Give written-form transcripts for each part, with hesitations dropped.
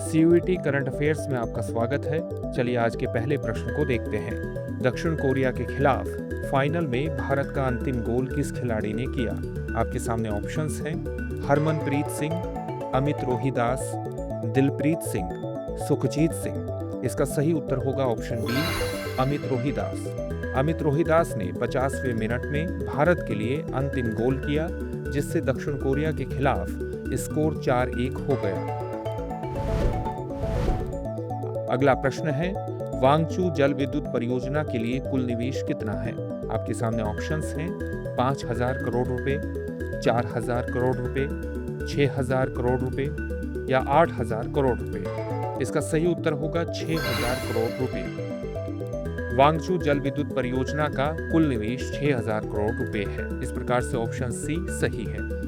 CUET current affairs में आपका स्वागत है। चलिए आज के पहले प्रश्न को देखते हैं। दक्षिण कोरिया के खिलाफ फाइनल में भारत का अंतिम गोल किस खिलाड़ी ने किया? आपके सामने ऑप्शंस हैं हरमनप्रीत सिंह, अमित रोहिदास, दिलप्रीत सिंह, सुखजीत सिंह। इसका सही उत्तर होगा ऑप्शन बी, अमित रोहिदास। अमित रोहिदास ने 50वें मिनट में भारत के लिए अंतिम गोल किया, जिससे दक्षिण कोरिया के खिलाफ स्कोर 4-1 हो गया। अगला प्रश्न है, वांगचू जल विद्युत परियोजना के लिए कुल निवेश कितना है? आपके सामने ऑप्शंस हैं 5,000 करोड़ रुपए, 4,000 करोड़ रुपए, 6,000 करोड़ रुपए या 8,000 करोड़ रुपए। इसका सही उत्तर होगा 6,000 करोड़ रुपए। वांगचू जल विद्युत परियोजना का कुल निवेश 6,000 करोड़ रुपए है। इस प्रकार से ऑप्शन सी सही है।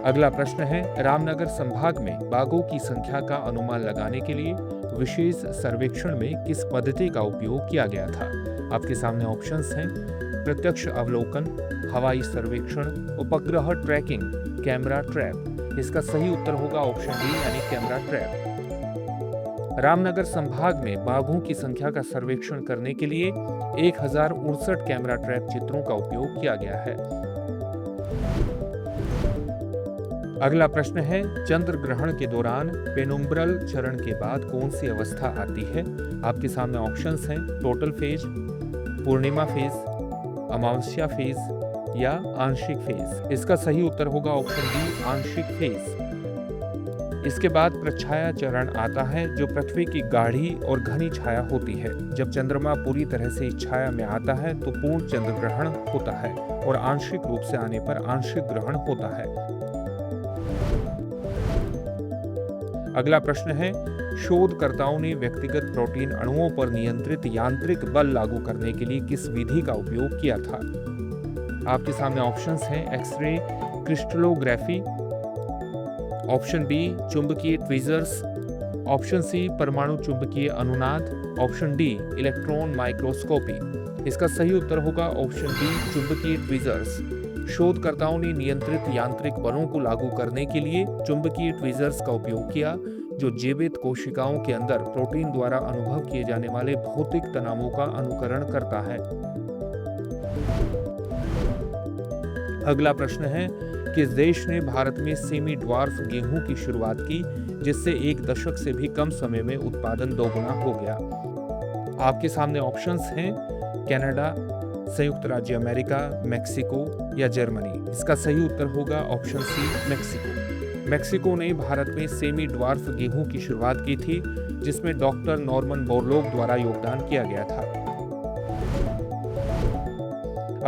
अगला प्रश्न है, रामनगर संभाग में बाघों की संख्या का अनुमान लगाने के लिए विशेष सर्वेक्षण में किस पद्धति का उपयोग किया गया था? आपके सामने ऑप्शंस हैं प्रत्यक्ष अवलोकन, हवाई सर्वेक्षण, उपग्रह ट्रैकिंग, कैमरा ट्रैप। इसका सही उत्तर होगा ऑप्शन डी यानी कैमरा ट्रैप। रामनगर संभाग में बाघों की संख्या का सर्वेक्षण करने के लिए 1069 कैमरा ट्रैप चित्रों का उपयोग किया गया है। अगला प्रश्न है, चंद्र ग्रहण के दौरान पेनुम्ब्रल चरण के बाद कौन सी अवस्था आती है? आपके सामने ऑप्शंस हैं टोटल फेज, पूर्णिमा फेज, अमावस्या फेज या आंशिक फेज। इसका सही उत्तर होगा ऑप्शन डी आंशिक फेज। इसके बाद प्रछाया चरण आता है, जो पृथ्वी की गाढ़ी और घनी छाया होती है। जब चंद्रमा पूरी तरह से इस छाया में आता है तो पूर्ण चंद्र ग्रहण होता है और आंशिक रूप से आने पर आंशिक ग्रहण होता है। अगला प्रश्न है, शोधकर्ताओं ने व्यक्तिगत प्रोटीन अणुओं पर नियंत्रित यांत्रिक बल लागू करने के लिए किस विधि का उपयोग किया था? आपके सामने ऑप्शंस हैं एक्सरे क्रिस्टलोग्राफी, ऑप्शन बी चुंबकीय ट्वीजर्स, ऑप्शन सी परमाणु चुंबकीय अनुनाद, ऑप्शन डी इलेक्ट्रॉन माइक्रोस्कोपी। इसका सही उत्तर होगा ऑप्शन बी चुंबकीय ट्वीजर्स। शोधकर्ताओं ने नियंत्रित यांत्रिक बलों को लागू करने के लिए चुंबकीय ट्वीजर्स का उपयोग किया, जो जीवित कोशिकाओं के अंदर प्रोटीन द्वारा अनुभव किए जाने वाले भौतिक तनावों का अनुकरण करता है। अगला प्रश्न है, किस देश ने भारत में सेमी ड्वार्फ गेहूं की शुरुआत की, जिससे 1 दशक से भी कम समय में उत्पादन दोगुना हो गया? आपके सामने ऑप्शंस हैं कनाडा, संयुक्त राज्य अमेरिका, मेक्सिको या जर्मनी। इसका सही उत्तर होगा ऑप्शन सी मेक्सिको। मेक्सिको ने भारत में सेमी ड्वार्फ गेहूं की शुरुआत की थी, जिसमें डॉक्टर नॉर्मन बोरलॉग द्वारा योगदान किया गया था।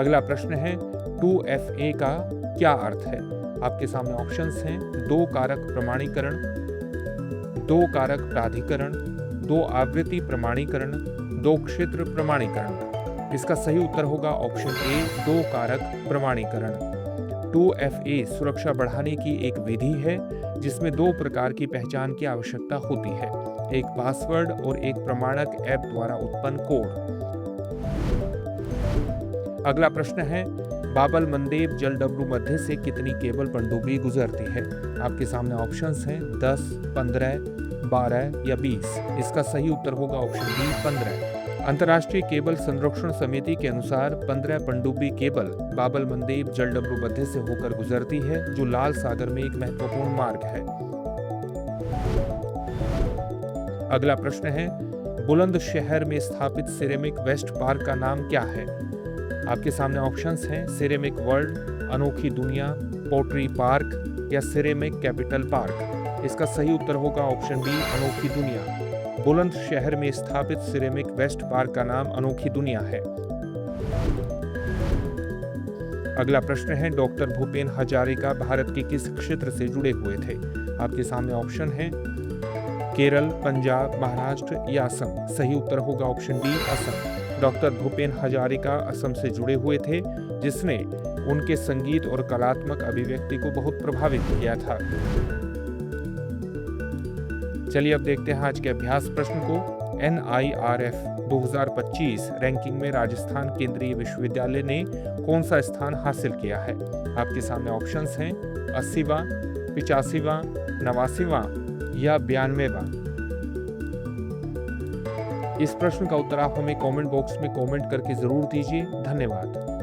अगला प्रश्न है, 2FA का क्या अर्थ है? आपके सामने ऑप्शंस हैं 2 कारक प्रमाणीकरण, 2 कारक प्राधिकरण, 2 आवृत्ति प्रमाणीकरण, 2 क्षेत्र प्रमाणीकरण। इसका सही उत्तर होगा ऑप्शन ए 2 कारक प्रमाणीकरण। 2FA सुरक्षा बढ़ाने की एक विधि है, जिसमें 2 प्रकार की पहचान की आवश्यकता होती है, एक पासवर्ड और एक प्रमाणक ऐप द्वारा उत्पन्न कोड। अगला प्रश्न है, बाबल मंदेब जलडमरू मध्य से कितनी केबल पनडुब्बी गुजरती है? आपके सामने ऑप्शंस हैं 10, 15, 12 या 20। इसका सही उत्तर होगा ऑप्शन बी 15। अंतर्राष्ट्रीय केबल संरक्षण समिति के अनुसार 15 पनडुब्बी केबल बाबल मंदेब जलडमरू मध्य से होकर गुजरती है, जो लाल सागर में एक महत्वपूर्ण मार्ग है। अगला प्रश्न है, बुलंदशहर में स्थापित सिरेमिक वेस्ट पार्क का नाम क्या है? आपके सामने ऑप्शंस हैं सिरेमिक वर्ल्ड, अनोखी दुनिया, पोट्री पार्क या सिरेमिक कैपिटल पार्क। इसका सही उत्तर होगा ऑप्शन बी अनोखी दुनिया। बुलंदशहर में स्थापित सिरेमिक वेस्ट पार्क का नाम अनोखी दुनिया है। अगला प्रश्न है, डॉक्टर भूपेन हजारिका भारत के किस क्षेत्र से जुड़े हुए थे? आपके सामने ऑप्शन हैं केरल, पंजाब, महाराष्ट्र या असम। सही उत्तर होगा option D Assam. Doctor Bhupen Hazarika Assam से जुड़े हुए थे, जिसने उनके संगीत और कलात्मक अभिव्यक्ति को बहुत प्रभावित किया था। चलिए अब देखते हैं आज के अभ्यास प्रश्न को। NIRF 2025 रैंकिंग में राजस्थान केंद्रीय विश्वविद्यालय ने कौन सा स्थान हासिल किया है? आपके सामने ऑप्शंस हैं 80वां, 85वां, 89वां या 92वां? इस प्रश्न का उत्तर आप हमें कमेंट बॉक्स में कमेंट करके ज़रूर दीजिए। धन्यवाद।